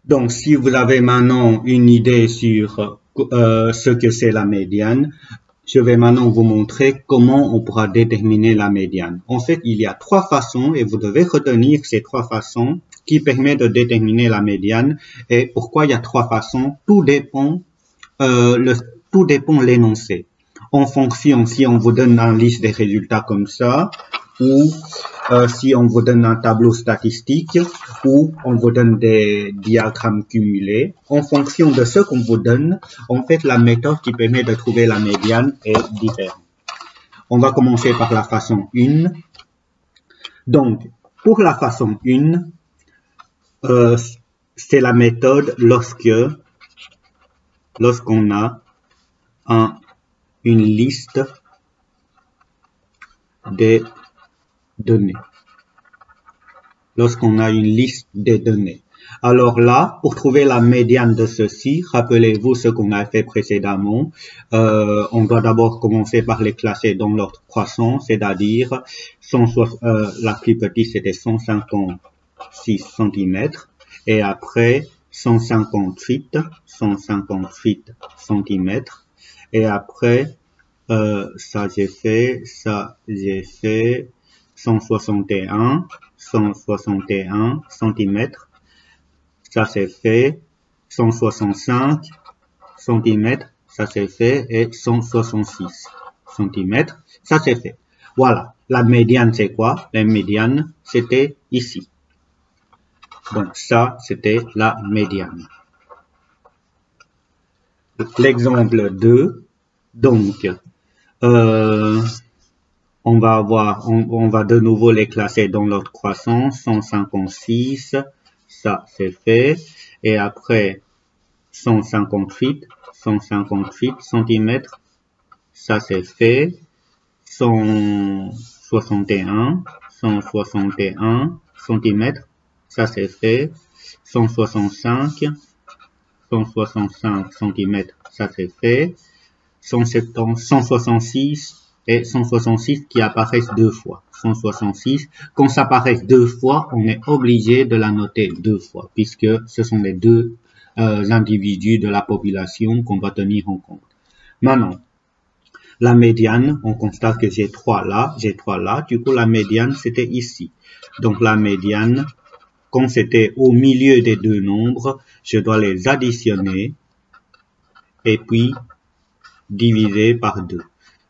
Donc, si vous avez maintenant une idée sur ce que c'est la médiane, je vais maintenant vous montrer comment on pourra déterminer la médiane. En fait, il y a trois façons et vous devez retenir ces trois façons qui permettent de déterminer la médiane. Et pourquoi il y a trois façons? Tout dépend l'énoncé. En fonction, si on vous donne une liste des résultats comme ça, ou si on vous donne un tableau statistique, ou on vous donne des diagrammes cumulés, en fonction de ce qu'on vous donne, en fait, la méthode qui permet de trouver la médiane est différente. On va commencer par la façon 1. Donc, pour la façon 1, c'est la méthode lorsqu'on a une liste des données. Lorsqu'on a une liste des données. Alors là, pour trouver la médiane de ceci, rappelez-vous ce qu'on a fait précédemment. On doit d'abord commencer par les classer dans l'ordre croissant, c'est-à-dire la plus petite c'était 156 cm et après 158 cm et après ça j'ai fait 161 cm, ça c'est fait, 165 cm, ça c'est fait, et 166 cm, ça c'est fait. Voilà, la médiane c'est quoi? La médiane c'était ici. Donc ça c'était la médiane. L'exemple 2, donc on va de nouveau les classer dans l'ordre croissant, 156, ça c'est fait, et après 158 cm, ça c'est fait, 161 cm, ça c'est fait, 165 cm, ça c'est fait, 166 et 166 qui apparaissent deux fois. 166, quand ça apparaît deux fois, on est obligé de la noter deux fois, puisque ce sont les deux individus de la population qu'on va tenir en compte. Maintenant, la médiane, on constate que j'ai 3 là, du coup la médiane c'était ici. Donc la médiane, quand c'était au milieu des deux nombres, je dois les additionner et puis diviser par 2.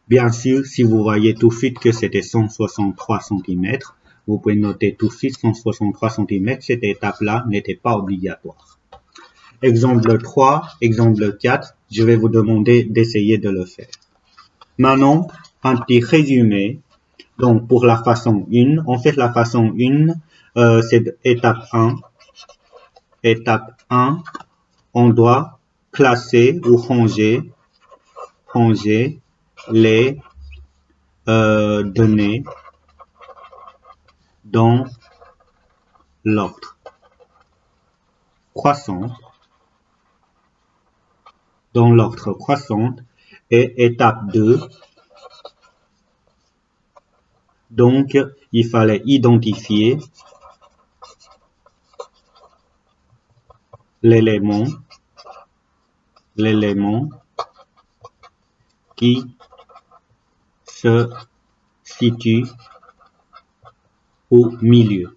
Bien sûr, si vous voyez tout de suite que c'était 163 cm, vous pouvez noter tout de suite 163 cm, cette étape-là n'était pas obligatoire. Exemple 3, exemple 4, je vais vous demander d'essayer de le faire. Maintenant, un petit résumé. Donc, pour la façon 1, en fait, la façon 1, c'est étape 1. Étape 1, on doit classer ou ranger les données dans l'ordre croissant. Et étape 2, donc il fallait identifier l'élément qui se situe au milieu.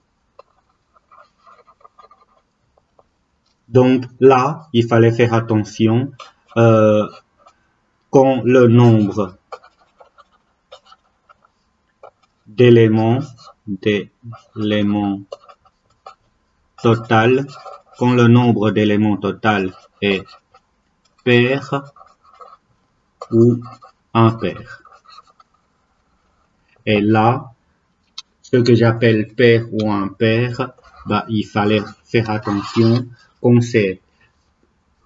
Donc là, il fallait faire attention quand le nombre d'éléments total, quand le nombre d'éléments total est pair ou impair. Et là, ce que j'appelle pair ou impair, il fallait faire attention quand c'est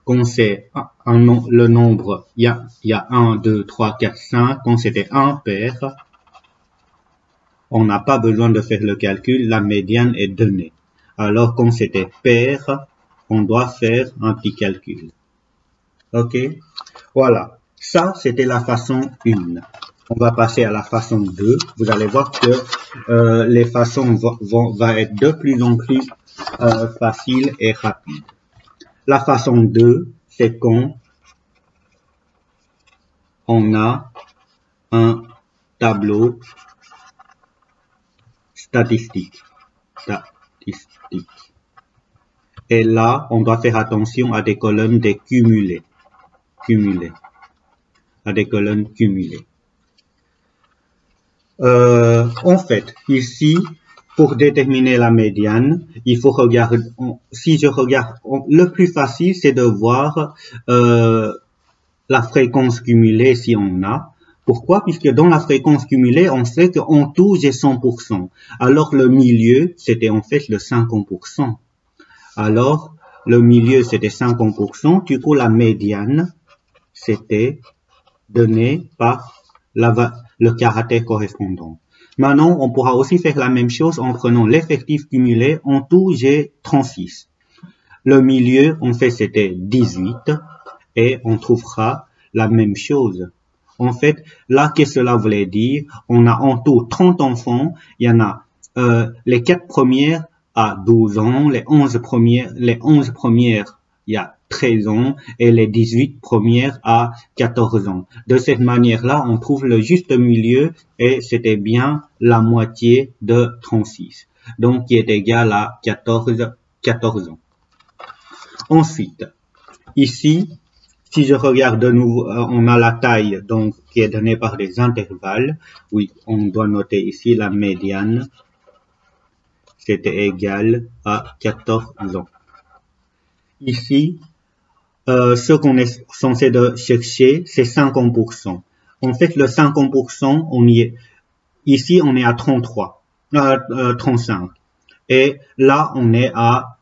le nombre, il y a 1, 2, 3, 4, 5, quand c'était impair, on n'a pas besoin de faire le calcul, la médiane est donnée. Alors quand c'était pair, on doit faire un petit calcul. Ok? Voilà. Ça, c'était la façon 1. On va passer à la façon 2. Vous allez voir que les façons vont être de plus en plus faciles et rapides. La façon 2, c'est quand on a un tableau statistique. Et là, on doit faire attention à des colonnes des cumulés. À des colonnes cumulées. En fait, ici, pour déterminer la médiane, il faut regarder, si je regarde, le plus facile, c'est de voir la fréquence cumulée si on a. Pourquoi? Puisque dans la fréquence cumulée, on sait qu'en tout, j'ai 100%. Alors, le milieu, c'était en fait le 50%. Alors, le milieu, c'était 50%. Du coup, la médiane, c'était donné par le caractère correspondant. Maintenant, on pourra aussi faire la même chose en prenant l'effectif cumulé. En tout, j'ai 36. Le milieu, en fait, c'était 18. Et on trouvera la même chose. En fait, là, qu'est-ce que cela voulait dire? On a en tout 30 enfants. Il y en a les 4 premières à 12 ans, les 11 premières, il y a 13 ans et les 18 premières à 14 ans. De cette manière-là, on trouve le juste milieu et c'était bien la moitié de 36. Donc, qui est égal à 14 ans. Ensuite, ici, si je regarde de nouveau, on a la taille donc qui est donnée par des intervalles. Oui, on doit noter ici la médiane. C'était égal à 14 ans. Ici, ce qu'on est censé de chercher, c'est 50%. En fait, le 50%, on y est. Ici, on est à 35. Et là, on est à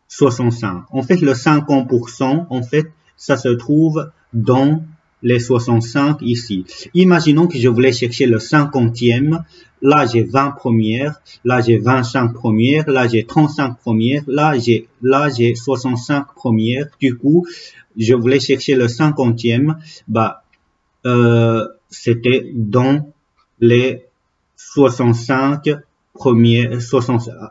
65. En fait, le 50%, en fait, ça se trouve dans les 65 ici. Imaginons que je voulais chercher le 50e. Là, j'ai 20 premières. Là, j'ai 25 premières. Là, j'ai 35 premières. Là, j'ai 65 premières. Du coup, je voulais chercher le 50e. C'était dans les 65 premières,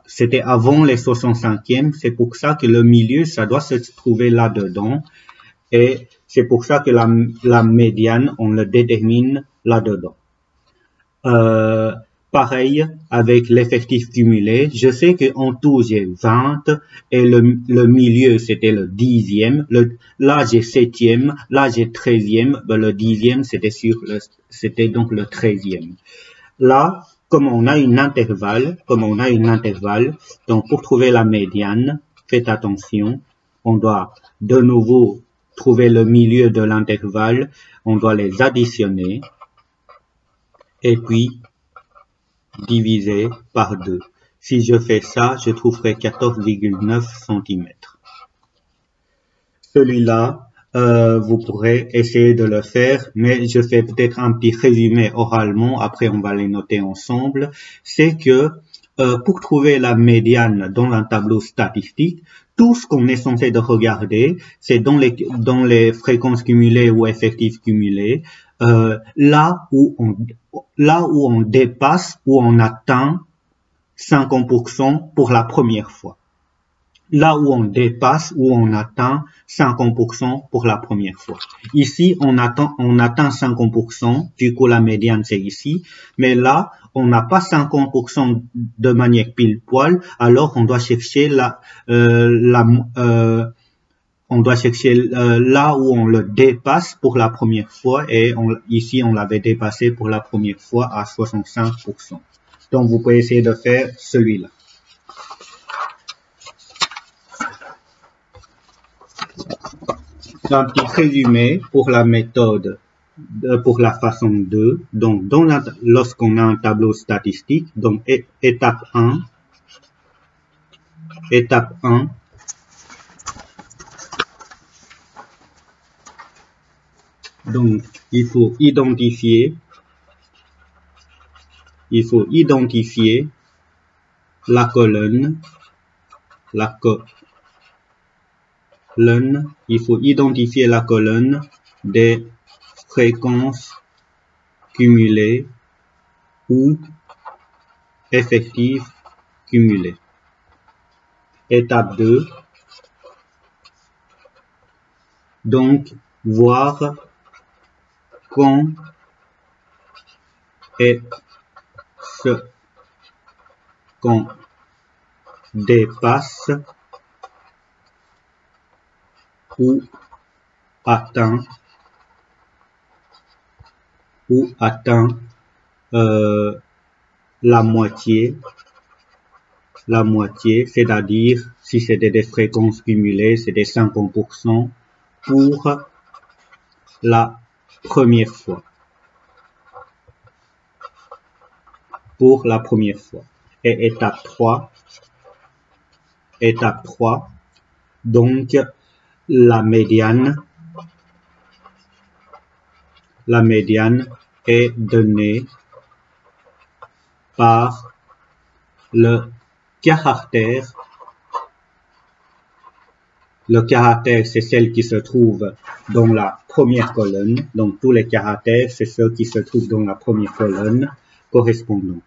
c'était avant les 65e. C'est pour ça que le milieu, ça doit se trouver là-dedans. Et c'est pour ça que la médiane, on le détermine là-dedans. Pareil avec l'effectif cumulé. Je sais qu'en tout, j'ai 20 et le milieu, c'était le 10e. Là, j'ai 7e. Là, j'ai 13e. Le 10e, c'était donc le 13e. Là, comme on a un intervalle, donc pour trouver la médiane, faites attention, on doit de nouveau trouver le milieu de l'intervalle, on doit les additionner et puis diviser par 2. Si je fais ça, je trouverai 14,9 cm. Celui-là, vous pourrez essayer de le faire, mais je fais peut-être un petit résumé oralement, après on va les noter ensemble. C'est que pour trouver la médiane dans un tableau statistique, tout ce qu'on est censé de regarder, c'est dans les fréquences cumulées ou effectifs cumulés, là où on dépasse, où on atteint 50% pour la première fois. Là où on dépasse, où on atteint 50% pour la première fois. Ici, on atteint 50%, du coup la médiane c'est ici, mais là, on n'a pas 50% de manière pile poil, alors on doit chercher là où on le dépasse pour la première fois, et ici on l'avait dépassé pour la première fois à 65%. Donc vous pouvez essayer de faire celui-là. Un petit résumé pour la méthode, pour la façon 2. Donc, lorsqu'on a un tableau statistique, donc étape 1, donc il faut identifier la colonne, il faut identifier la colonne des fréquences cumulées ou effectifs cumulés. Étape 2, Donc, voir quand est-ce qu'on dépasse ou atteint la moitié, c'est-à-dire si c'était des fréquences cumulées, c'était 50% pour la première fois. Et étape 3, donc la médiane est donnée par le caractère. Le caractère, c'est celle qui se trouve dans la première colonne. Donc, tous les caractères, c'est ceux qui se trouvent dans la première colonne correspondant.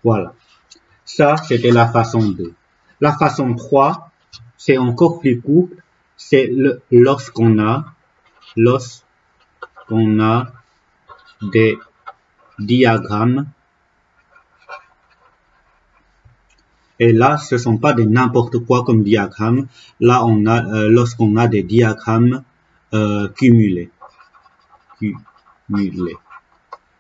Voilà. Ça, c'était la façon 2. La façon 3, c'est encore plus court. C'est lorsqu'on a des diagrammes. Et là, ce ne sont pas des n'importe quoi comme diagrammes. Là, on a lorsqu'on a des diagrammes cumulés.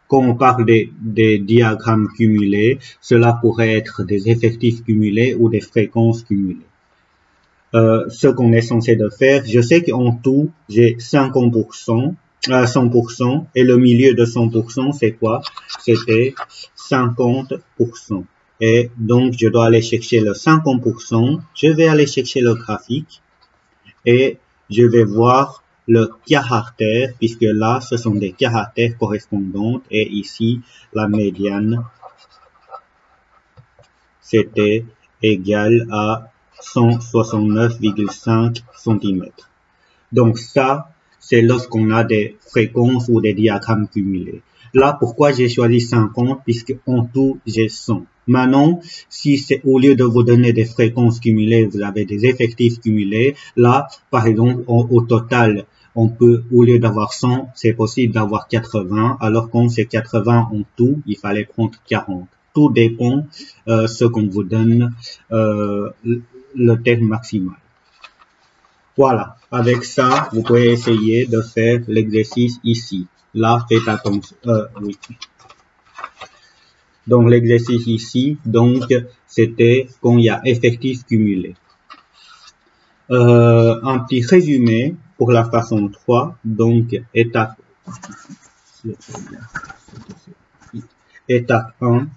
Quand on parle des diagrammes cumulés, cela pourrait être des effectifs cumulés ou des fréquences cumulées. Ce qu'on est censé de faire, je sais qu'en tout, j'ai 50%, 100%, et le milieu de 100%, c'est quoi? C'était 50%. Et donc, je dois aller chercher le 50%, je vais aller chercher le graphique, et je vais voir le caractère, puisque là, ce sont des caractères correspondants, et ici, la médiane, c'était égal à 169,5 cm. Donc ça, c'est lorsqu'on a des fréquences ou des diagrammes cumulés. Là, pourquoi j'ai choisi 50? Puisque en tout, j'ai 100. Maintenant, si c'est au lieu de vous donner des fréquences cumulées, vous avez des effectifs cumulés, là, par exemple, au total, on peut, au lieu d'avoir 100, c'est possible d'avoir 80, alors quand c'est 80 en tout, il fallait prendre 40. Tout dépend ce qu'on vous donne, le terme maximal. Voilà, avec ça, vous pouvez essayer de faire l'exercice ici. Là, faites attention. Oui. Donc, l'exercice ici, donc, c'était quand il y a effectif cumulé. Un petit résumé pour la façon 3. Donc, étape 1.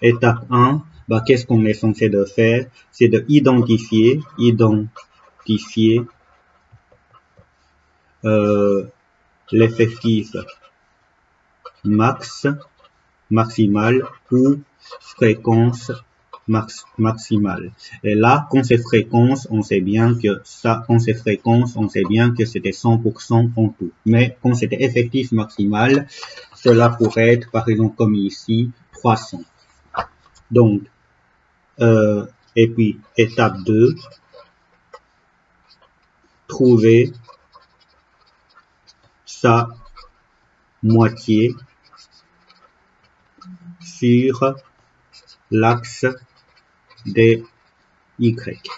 Étape 1, bah, qu'est-ce qu'on est censé de faire? C'est de identifier l'effectif maximal ou fréquence maximale. Et là, quand c'est fréquence, on sait bien que ça, quand c'est fréquence, on sait bien que c'était 100% en tout. Mais quand c'était effectif maximal, cela pourrait être, par exemple, comme ici, 300. Donc, et puis, étape 2, trouver sa moitié sur l'axe des Y.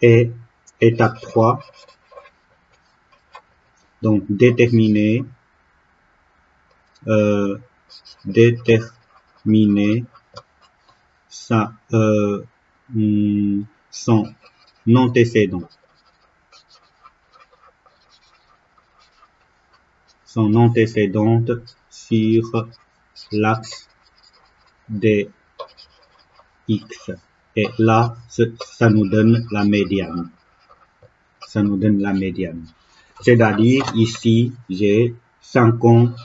Et étape 3, donc déterminer son antécédent. Son antécédente sur l'axe des X. Et là, ça nous donne la médiane. Ça nous donne la médiane. C'est-à-dire, ici, j'ai 50,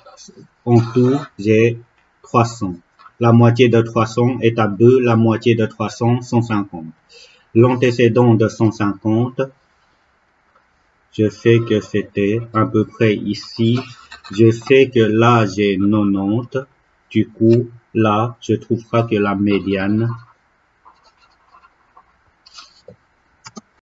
en tout, j'ai 300. La moitié de 300, étape 2, la moitié de 300, 150. L'antécédent de 150, je sais que c'était à peu près ici. Je sais que là, j'ai 90. Du coup, là, je trouverai que la médiane